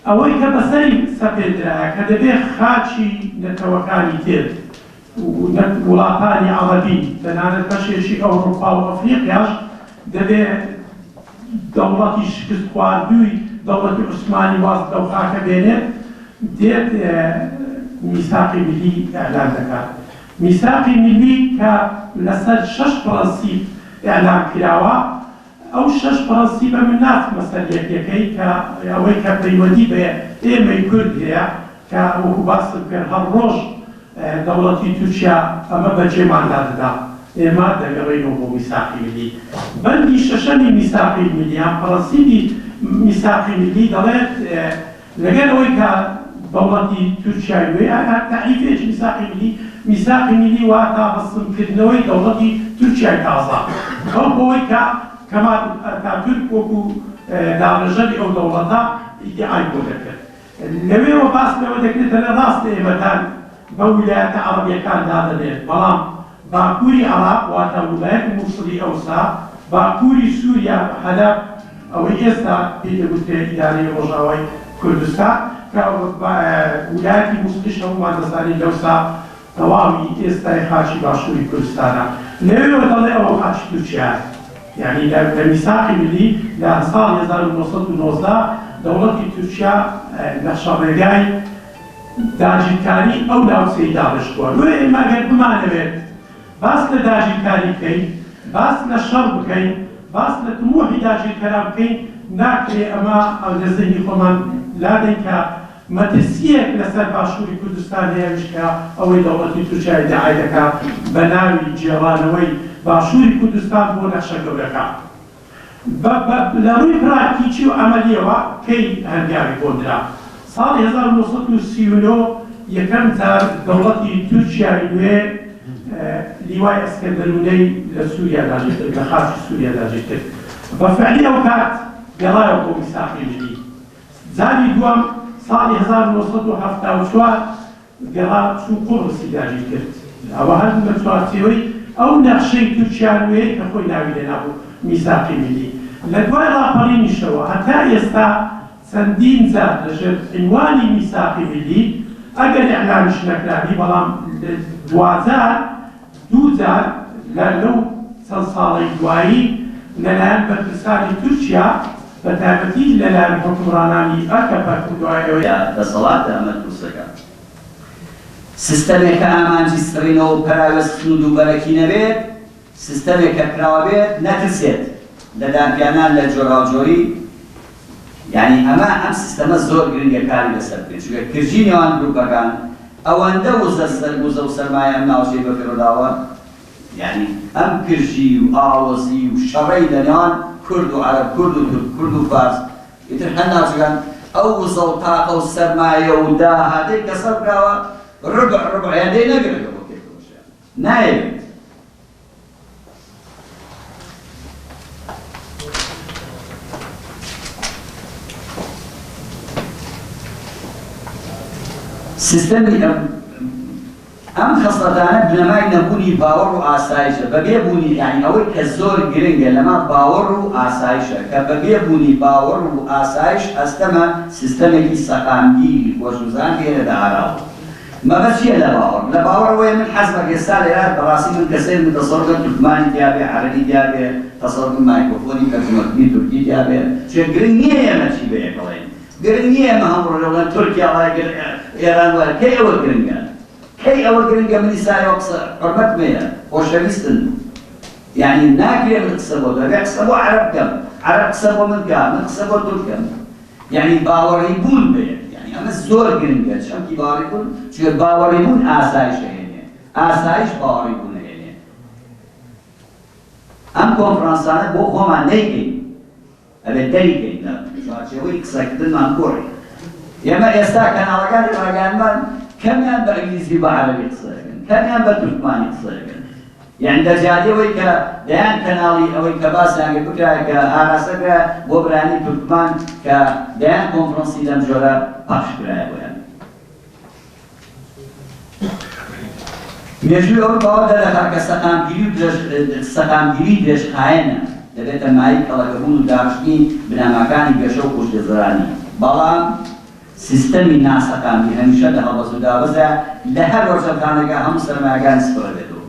ئەوەی کە بەسەری سەپێدرایە کە دەبێت خاچی نەتەوەکانی تر وڵاتانی عەرەبی تەنانەت بەشێکی ئەوروپا و ئەفریقیاش دەبێت دەوڵەتی شکست خواردووی دەوڵەتی عوسمانی واز لەو خاکە بێنێت دێت میثاقی ملی ئەعلان دەکات. میثاقی ملی کە لەسەر 6 پرەنسیپ ئەعلان کراوە، ئەو 6 پرەنسیپە من ناچمە سەر یەکێکەی کە ئەوەی کە پەیوەندی بە ئێمەی کورد هەیە کە وەکو باسم کرد هەر ڕۆژ دەوڵەتی تورکیا ئەمە بەجێماندا دەدا ئێمە دەگەڕێنەوە بۆ میثاقی ملی. بەندی شەشەمی میثاقی ملی یان پرەنسیپی میثاقی ملی دەڵێت لەگەڵ ئەوەی کە دەوڵەتی تورکیای وێ تعریفێکی میثاقی ملی واتە بەسمکردنەوەی دەوڵەتی تورکیای تازە، ئەو بۆی کە کەمال ئەتاتورک وەکو داڕێژەری ئەو دەوڵەتە ئیدعای بۆ دەکرد. لەوێەوە باس لەوە دەکرێتە لە ڕاستە ئێمەتان بە ویلایەتە عەرەبیەکاندا دەنێت، بەڵام باکووری عێراق واتە ویلایەتی موسڵی ئەوسا، باکووری سووریا حەلەب ئەوەی ئێستا پێی دەگوترێت ئیدارەی ڕۆژاوای کوردستان کە ویلایەتی موسڵیش هەموومان دەزانین لەوسا تەواوی ئێستای خاچی باشووری کوردستانە. لەوێەوە دەڵێ ئەوە خاچی تورکیایە، یعنی لە میثاقی ملی لە ساڵی 1990 دەوڵەتی تورکیا نەخشەڕێگای داگیرکاری ئەو ناوچەی داڕێژکووە. وێ ئێمە ئەگەر بمانەوێت باس لە داگیرکاری بکەین، باس لە شەڕ بکەین، باس لە تموحی داگیرکەران بکەین، ناکرێ ئەمە لە زەهنی خۆمان لادەین کە مەترسیەک لەسەر باشووری کوردستان هەیەش کە ئەوەی دەوڵەتی تورکیا ئیدعای دەکات بە ناوی جێڕانەوەی باشووری کوردستان بۆ نەخشە گەورەکە. لە ڕووی پراکتیکی و ئەمەلیەوە کەی هەنگاوی بۆدرا؟ ساڵی 1939 یەکەم جار دەوڵەتی تورکیای نوێ لیوای ئەسکەندەرونەی لە سووریا داگیر کرد، لە خاچی سووریا داگیر کرد. بەفعلی ئەو کات گەڕایەوە بۆ میثاقی ملی. جاری دووەم ساڵی 1974 گەڕا چوو قوبرسی داگیر کرد. ئەوە هەر بە چوارچێوەی ئەو نەخشەی تورکیا نوێی کە خۆی ناوی لێنابوو میثاقی ملی. لە دوای ڕاپەڕینیشەوە هەتا ئێستا چەندین جار لەژێر عنوانی میثاقی ملی ئەگەر ئیعلانش نەکرابی، بەڵام دوو جار لەو چەند ساڵی دوایی لەلایەن بەرپرسانی تورکیا بە تایبەتی لەلایەن حکومڕانانی ئەکەپەک و دوایەوەی دەسەڵاتە ئەمە دروستەکە. سیستەمێک کە ئامانجی سڕینەوە و پەراوەستن و دووبەرەکی نەبێت، سیستەمێک کە کراوە بێت نەترسێت لە دانپیانان لە جۆراوجۆری. یعنی ئەمە ئەم سیستەمە زۆر گرنگە کاری لەسەر بکرێت، چونکە کرژی نێوان گروپەکان ئەوەندە وزە و سەرمایە ئەم ناوچەی بەفێڕۆداوە، یعنی ئەم کرژی و ئاوەزی و شەڕەی لە نێوان کورد و عەرەب، کورد و تورک، کورد و فارس، ئیتر هەر ناوچەکان ئەو وزە و تاقە و سەرمایە و داهاتەی کە سەر بکراوە ڕبعیان دەی نەگرێتەوە بۆ پێکەوەشیان نایەوێت. سیستەمی ئەم خەسڵەتانە بنەمای نەبوونی باوەڕ و ئاسایشە، بەبێ بوونی یعنی ئەوەی کە زۆر گرنگە لەما باوەڕ و ئاسایشە، کە بەبێ بوونی باوەڕ و ئاسایش ئەستەمە سیستەمێکی سەقامگیری خۆشوزان لێرە داهاراوە. مەبەست چییە لە باوەڕ؟ لە باوەڕەوەی من حەزمە ئێستا لێرە بەڕاستی من کەسێک من تەسەڵڕ تورکمانی دیابێ، عەرەبی دیابێ، تەسەڵڕ مایکرۆفۆنی تەرجمەکردنی تورکی دیابێ، چونکە گرنگ نییە ئێمە چی بە یەکەڵێن، گرنگ نییە ئێمە هەمڕۆژەڵێن تورکیا وایە ئێران وایە. کەی ئەوە گرنگە؟ کەی ئەوە گرنگە منی سایەوە قسە حورمەتمەیە خۆشەویستن، یعنی ناکرێ من قسە بۆ دەبێ قسە بۆ عەرەب بکەم، عەرەب قسە بۆ من بکە، من قسە بۆ تورک بکەم، یعنی باوەڕی بوون بێت. ئەمە زۆر گرنگە، چەمکی باوەڕی بوون، چونکە باوەڕی بوون ئاسایش هێنێ، ئاسایش باوەڕی بوون هێنێ. ئەم کۆنفرانسانە بۆ خۆمان نەیکەین، ئەبێت دەریکەین لە چوارچێوەی قسەکردنمان کۆڕی. ئێمە ئێستا کەناڵەکانی ڕاگەیاندمان کەمیان بە ئینگلیزی بە عەرەبی قسە دەکەن، کەمیان بە تورکمانی قسە دەکەن. یعنی دەجادەوەی کە دەیان کەناڵی ئەوەی کە باسیان بکرایە کە ئاراسەکرا بۆ برانی تورکمان کە دەیان کۆنفرەنسی لەم جۆرە پاشکرایە بۆیان. مێژووی ئەوروپاوە دەدەخات کە سەقامگیری درێژخایەنە، دەبێتە مای کەڵەکەبوون و داشتنی بنەماکانی گەشە و کوشتێزەرانی. بەڵام سیستەمی ناسەکانی هەمیشە لە هەڵبەست و دابەزە لە هەر ڕۆژەکانێکە هەموو سەرمایه‌داران سپڕە بێت.